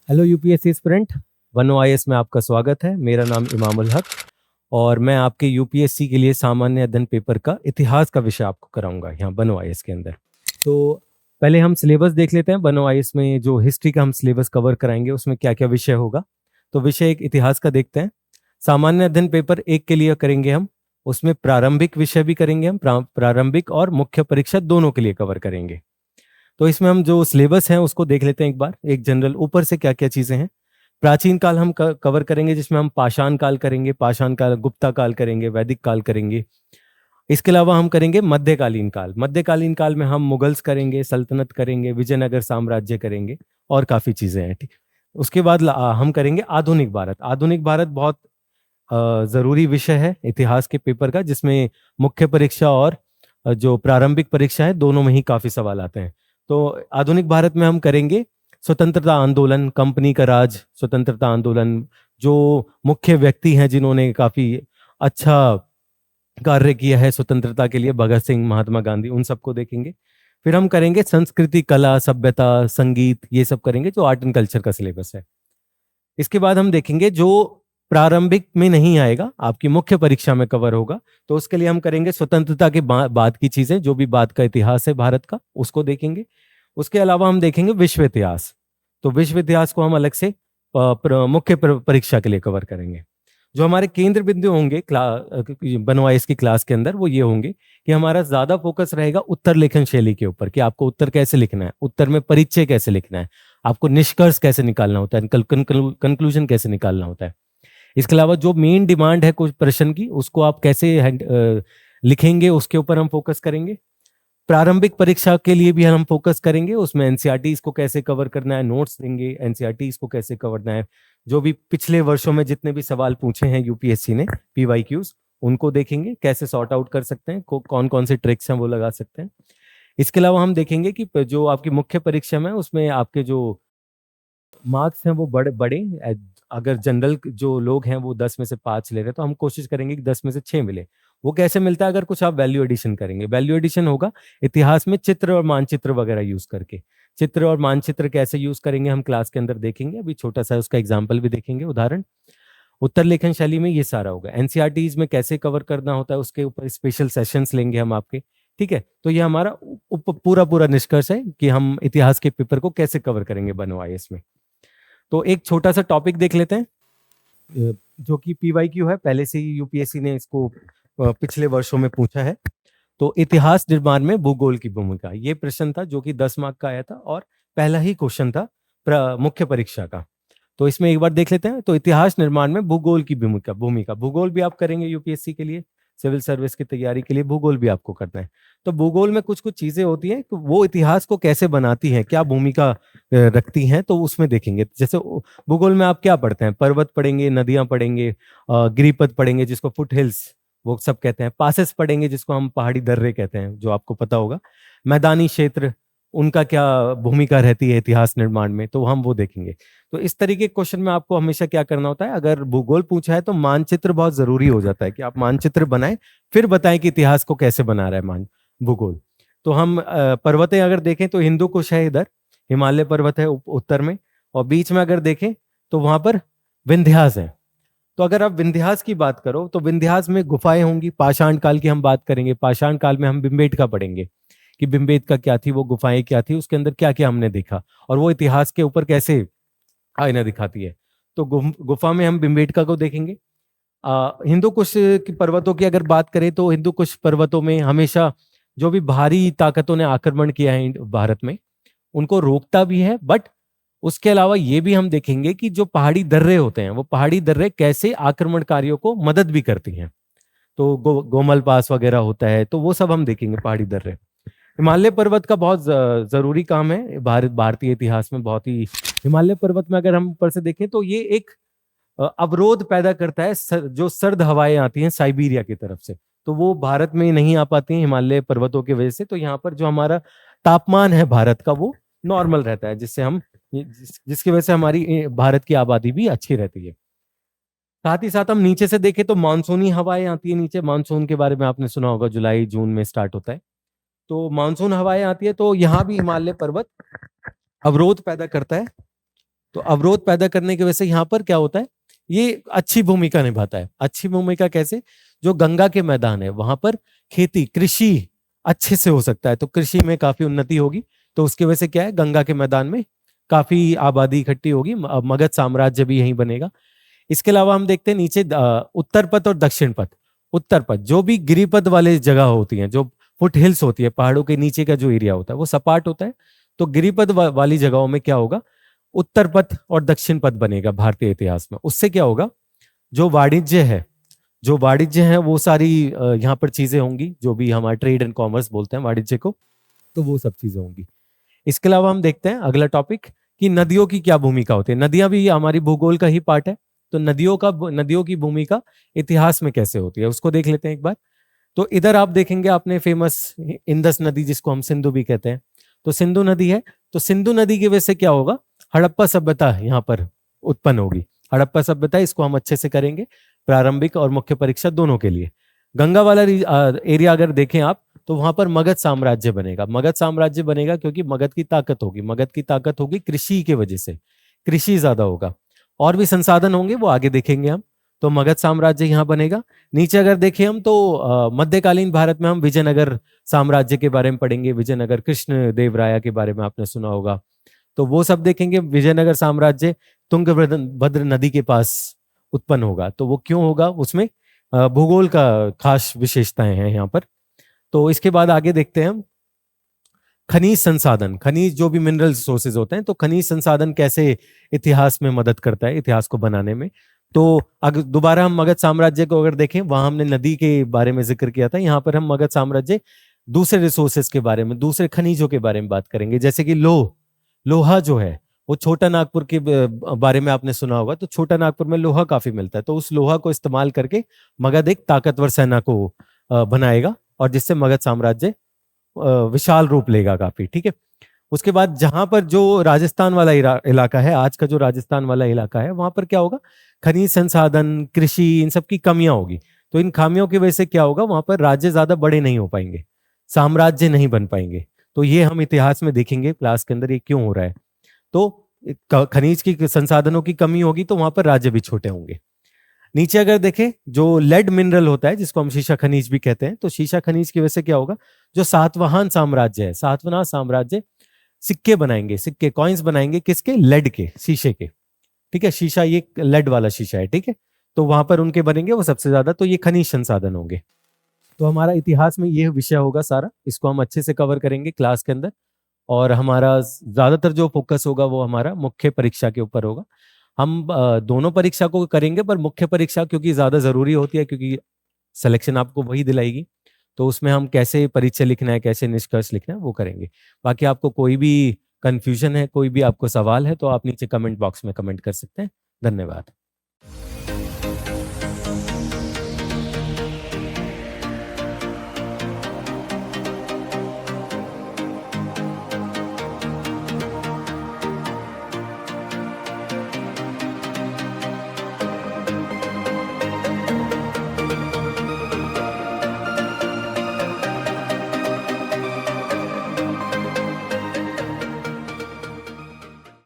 Hello UPSC aspirant, वनो IAS में आपका स्वागत है। मेरा नाम इमामुल हक और मैं आपके यूपीएससी के लिए सामान्य अध्ययन पेपर का इतिहास का विषय आपको कराऊंगा यहाँ वनो आईएएस के अंदर। तो पहले हम सिलेबस देख लेते हैं। वनो आईएएस में जो हिस्ट्री का हम सिलेबस कवर कराएंगे उसमें क्या क्या विषय होगा। तो विषय एक इतिहास का देखते हैं। सामान्य अध्ययन पेपर एक के लिए करेंगे हम, उसमें प्रारंभिक विषय भी करेंगे हम, प्रारंभिक और मुख्य परीक्षा दोनों के लिए कवर करेंगे। तो इसमें हम जो सिलेबस है उसको देख लेते हैं एक बार, एक जनरल ऊपर से क्या क्या चीजें हैं। प्राचीन काल हम कवर करेंगे, जिसमें हम पाषाण काल करेंगे, पाषाण काल, गुप्ता काल करेंगे, वैदिक काल करेंगे। इसके अलावा हम करेंगे मध्यकालीन काल। मध्यकालीन काल में हम मुगल्स करेंगे, सल्तनत करेंगे, विजयनगर साम्राज्य करेंगे और काफी चीजें हैं। ठीक। उसके बाद हम करेंगे आधुनिक भारत। आधुनिक भारत बहुत जरूरी विषय है इतिहास के पेपर का, जिसमें मुख्य परीक्षा और जो प्रारंभिक परीक्षा है दोनों में ही काफी सवाल आते हैं। तो आधुनिक भारत में हम करेंगे स्वतंत्रता आंदोलन, कंपनी का राज, स्वतंत्रता आंदोलन, जो मुख्य व्यक्ति हैं जिन्होंने काफी अच्छा कार्य किया है स्वतंत्रता के लिए, भगत सिंह, महात्मा गांधी, उन सबको देखेंगे। फिर हम करेंगे संस्कृति, कला, सभ्यता, संगीत, ये सब करेंगे जो आर्ट एंड कल्चर का सिलेबस है। इसके बाद हम देखेंगे जो प्रारंभिक में नहीं आएगा, आपकी मुख्य परीक्षा में कवर होगा, तो उसके लिए हम करेंगे स्वतंत्रता के बाद की चीजें, जो भी बाद का इतिहास है भारत का, उसको देखेंगे। उसके अलावा हम देखेंगे विश्व इतिहास। तो विश्व इतिहास को हम अलग से मुख्य परीक्षा के लिए कवर करेंगे। जो हमारे केंद्र बिंदु होंगे बनवाइस की क्लास के अंदर, वो ये होंगे कि हमारा ज्यादा फोकस रहेगा उत्तर लेखन शैली के ऊपर, कि आपको उत्तर कैसे लिखना है, उत्तर में परिचय कैसे लिखना है, आपको निष्कर्ष कैसे निकालना होता है, कंक्लूजन कैसे निकालना होता है। इसके अलावा जो मेन डिमांड है कुछ प्रश्न की, उसको आप कैसे लिखेंगे, उसके ऊपर हम फोकस करेंगे। प्रारंभिक परीक्षा के लिए भी हम फोकस करेंगे, उसमें एनसीईआरटी को कैसे कवर करना है, नोट्स देंगे एनसीईआरटी को कैसे कवर करना है। जो भी पिछले वर्षों में जितने भी सवाल पूछे हैं यूपीएससी ने, पीवाईक्यूज, उनको देखेंगे कैसे सॉर्ट आउट कर सकते हैं, कौन कौन से ट्रिक्स हैं वो लगा सकते हैं। इसके अलावा हम देखेंगे कि जो आपकी मुख्य परीक्षा में, उसमें आपके जो मार्क्स हैं वो बड़े बड़े, अगर जनरल जो लोग हैं वो 10 में से 5 ले रहे हैं, तो हम कोशिश करेंगे कि 10 में से 6 मिले। वो कैसे मिलता है, अगर कुछ आप वैल्यू एडिशन करेंगे। वैल्यू एडिशन होगा इतिहास में चित्र और मानचित्र वगैरह यूज करके। चित्र और मानचित्र कैसे यूज करेंगे हम क्लास के अंदर देखेंगे, अभी छोटा सा उसका एग्जाम्पल भी देखेंगे, उदाहरण। उत्तर लेखन शैली में ये सारा होगा। एनसीईआरटीज में कैसे कवर करना होता है उसके ऊपर स्पेशल सेशंस लेंगे हम आपके। ठीक है, तो ये हमारा पूरा पूरा निष्कर्ष है कि हम इतिहास के पेपर को कैसे कवर करेंगे बनो आईएएस में। तो एक छोटा सा टॉपिक देख लेते हैं, जो कि पीवाईक्यू है, पहले से ही यूपीएससी ने इसको पिछले वर्षों में पूछा है। तो इतिहास निर्माण में भूगोल की भूमिका, ये प्रश्न था जो कि 10 मार्क का आया था और पहला ही क्वेश्चन था मुख्य परीक्षा का। तो इसमें एक बार देख लेते हैं। तो इतिहास निर्माण में भूगोल की भूमिका भूमिका भूगोल भी आप करेंगे यूपीएससी के लिए, सिविल सर्विस की तैयारी के लिए भूगोल भी आपको करना है। तो भूगोल में कुछ कुछ चीजें होती हैं, वो इतिहास को कैसे बनाती हैं, क्या भूमिका रखती हैं, तो उसमें देखेंगे। जैसे भूगोल में आप क्या पढ़ते हैं, पर्वत पढ़ेंगे, नदियां पढ़ेंगे, गिरिपथ पढ़ेंगे जिसको फुट हिल्स वो सब कहते हैं, पासेस पढ़ेंगे जिसको हम पहाड़ी दर्रे कहते हैं, जो आपको पता होगा, मैदानी क्षेत्र, उनका क्या भूमिका रहती है इतिहास निर्माण में, तो हम वो देखेंगे। तो इस तरीके के क्वेश्चन में आपको हमेशा क्या करना होता है, अगर भूगोल पूछा है तो मानचित्र बहुत जरूरी हो जाता है, कि आप मानचित्र बनाएं फिर बताएं कि इतिहास को कैसे बना रहा है भूगोल। तो हम पर्वतें अगर देखें तो हिंदू कुश है इधर, हिमालय पर्वत है उत्तर में, और बीच में अगर देखें तो वहां पर विंध्यास है। तो अगर आप विंध्यास की बात करो तो विंध्यास में गुफाएं होंगी। पाषाण काल की हम बात करेंगे, पाषाण काल में हम भीमबेटका पढ़ेंगे कि भीमबेटका क्या थी, वो गुफाएं क्या थी, उसके अंदर क्या क्या हमने देखा और वो इतिहास के ऊपर कैसे आईना दिखाती है। तो गुफा में हम भीमबेटका को देखेंगे। हिंदू कुश की पर्वतों की अगर बात करें तो हिंदू कुश पर्वतों में हमेशा जो भी भारी ताकतों ने आक्रमण किया है भारत में, उनको रोकता भी है, बट उसके अलावा ये भी हम देखेंगे कि जो पहाड़ी दर्रे होते हैं, वो पहाड़ी दर्रे कैसे आक्रमणकारियों को मदद भी करती हैं। तो गोमल पास वगैरह होता है, तो वो सब हम देखेंगे पहाड़ी दर्रे। हिमालय पर्वत का बहुत जरूरी काम है भारतीय इतिहास में, बहुत ही। हिमालय पर्वत में अगर हम ऊपर से देखें तो ये एक अवरोध पैदा करता है, जो सर्द हवाएं आती हैं साइबेरिया की तरफ से, तो वो भारत में नहीं आ पाती हैं हिमालय पर्वतों की वजह से। तो यहाँ पर जो हमारा तापमान है भारत का, वो नॉर्मल रहता है, जिससे हम जिसकी वजह से हमारी भारत की आबादी भी अच्छी रहती है। साथ ही साथ हम नीचे से देखें तो मानसूनी हवाएं आती है नीचे। मानसून के बारे में आपने सुना होगा, जुलाई जून में स्टार्ट होता है, तो मानसून हवाएं आती है, तो यहाँ भी हिमालय पर्वत अवरोध पैदा करता है। तो अवरोध पैदा करने की वजह से यहाँ पर क्या होता है, ये अच्छी भूमिका निभाता है। अच्छी भूमिका कैसे, जो गंगा के मैदान है वहां पर खेती कृषि अच्छे से हो सकता है, तो कृषि में काफी उन्नति होगी। तो उसकी वजह से क्या है, गंगा के मैदान में काफी आबादी इकट्ठी होगी, मगध साम्राज्य भी यहीं बनेगा। इसके अलावा हम देखते हैं नीचे उत्तर पथ और दक्षिण पथ। उत्तर पथ जो भी गिरिपथ वाले जगह होती हैं, जो फुट हिल्स होती है, पहाड़ों के नीचे का जो एरिया होता है वो सपाट होता है। तो गिरिपथ वाली जगहों में क्या होगा, उत्तर पथ और दक्षिण पथ बनेगा भारतीय इतिहास में। उससे क्या होगा, जो वाणिज्य है, जो वाणिज्य है वो सारी यहाँ पर चीजें होंगी, जो भी हमारा ट्रेड एंड कॉमर्स बोलते हैं वाणिज्य को, तो वो सब चीजें होंगी। इसके अलावा हम देखते हैं अगला टॉपिक कि नदियों की क्या भूमिका होती है। नदियां भी हमारी भूगोल का ही पार्ट है, तो नदियों की भूमिका इतिहास में कैसे होती है उसको देख लेते हैं एक बार। तो इधर आप देखेंगे, आपने फेमस इंदस नदी जिसको हम सिंधु भी कहते हैं, तो सिंधु नदी है। तो सिंधु नदी की वजह से क्या होगा, हड़प्पा सभ्यता यहाँ पर उत्पन्न होगी। हड़प्पा सभ्यता, इसको हम अच्छे से करेंगे प्रारंभिक और मुख्य परीक्षा दोनों के लिए। गंगा वाला एरिया अगर देखें आप, तो वहां पर मगध साम्राज्य बनेगा। मगध साम्राज्य बनेगा क्योंकि मगध की ताकत होगी, मगध की ताकत होगी कृषि के वजह से, कृषि ज्यादा होगा। और भी संसाधन होंगे वो आगे देखेंगे हम। तो मगध साम्राज्य यहाँ बनेगा। नीचे अगर देखें हम तो मध्यकालीन भारत में हम विजयनगर साम्राज्य के बारे में पढ़ेंगे। विजयनगर, कृष्ण देव राय के बारे में आपने सुना होगा, तो वो सब देखेंगे। विजयनगर साम्राज्य तुंगभद्र नदी के पास उत्पन्न होगा। तो वो क्यों होगा, उसमें भूगोल का खास विशेषताएं हैं यहाँ पर। तो इसके बाद आगे देखते हैं हम खनिज संसाधन। खनिज जो भी मिनरल रिसोर्सेज होते हैं, तो खनिज संसाधन कैसे इतिहास में मदद करता है, इतिहास को बनाने में। तो अगर दोबारा हम मगध साम्राज्य को अगर देखें, वहां हमने नदी के बारे में जिक्र किया था, यहाँ पर हम मगध साम्राज्य दूसरे रिसोर्सेज के बारे में, दूसरे खनिजों के बारे में बात करेंगे। जैसे कि लोहा जो है, वो छोटा नागपुर के बारे में आपने सुना होगा, तो छोटा नागपुर में लोहा काफी मिलता है। तो उस लोहा को इस्तेमाल करके मगध एक ताकतवर सेना को बनाएगा, और जिससे मगध साम्राज्य विशाल रूप लेगा काफी। ठीक है। उसके बाद जहां पर जो राजस्थान वाला इलाका है, आज का जो राजस्थान वाला इलाका है, वहां पर क्या होगा, खनिज संसाधन, कृषि, इन सब की कमियां होगी। तो इन खामियों की वजह से क्या होगा, वहां पर राज्य ज्यादा बड़े नहीं हो पाएंगे, साम्राज्य नहीं बन पाएंगे। तो ये हम इतिहास में देखेंगे क्लास के अंदर, ये क्यों हो रहा है। तो खनिज की संसाधनों की कमी होगी, तो वहां पर राज्य भी छोटे होंगे। नीचे अगर देखें, जो लेड मिनरल होता है, जिसको हम शीशा खनिज भी कहते हैं, तो शीशा खनिज की वजह से क्या होगा, जो सातवाहन साम्राज्य है, सातवाहन साम्राज्य सिक्के बनाएंगे, सिक्के कॉइन्स बनाएंगे, किसके, लेड के, शीशे के। ठीक है, शीशा ये लेड वाला शीशा है। ठीक है, तो वहां पर उनके बनेंगे वो सबसे ज्यादा। तो ये खनिज संसाधन होंगे। तो हमारा इतिहास में ये विषय होगा सारा, इसको हम अच्छे से कवर करेंगे क्लास के अंदर। और हमारा ज्यादातर जो फोकस होगा वो हमारा मुख्य परीक्षा के ऊपर होगा। हम दोनों परीक्षा को करेंगे, पर मुख्य परीक्षा क्योंकि ज्यादा जरूरी होती है, क्योंकि सिलेक्शन आपको वही दिलाएगी। तो उसमें हम कैसे परिचय लिखना है, कैसे निष्कर्ष लिखना है, वो करेंगे। बाकी आपको कोई भी कंफ्यूजन है, कोई भी आपको सवाल है, तो आप नीचे कमेंट बॉक्स में कमेंट कर सकते हैं। धन्यवाद।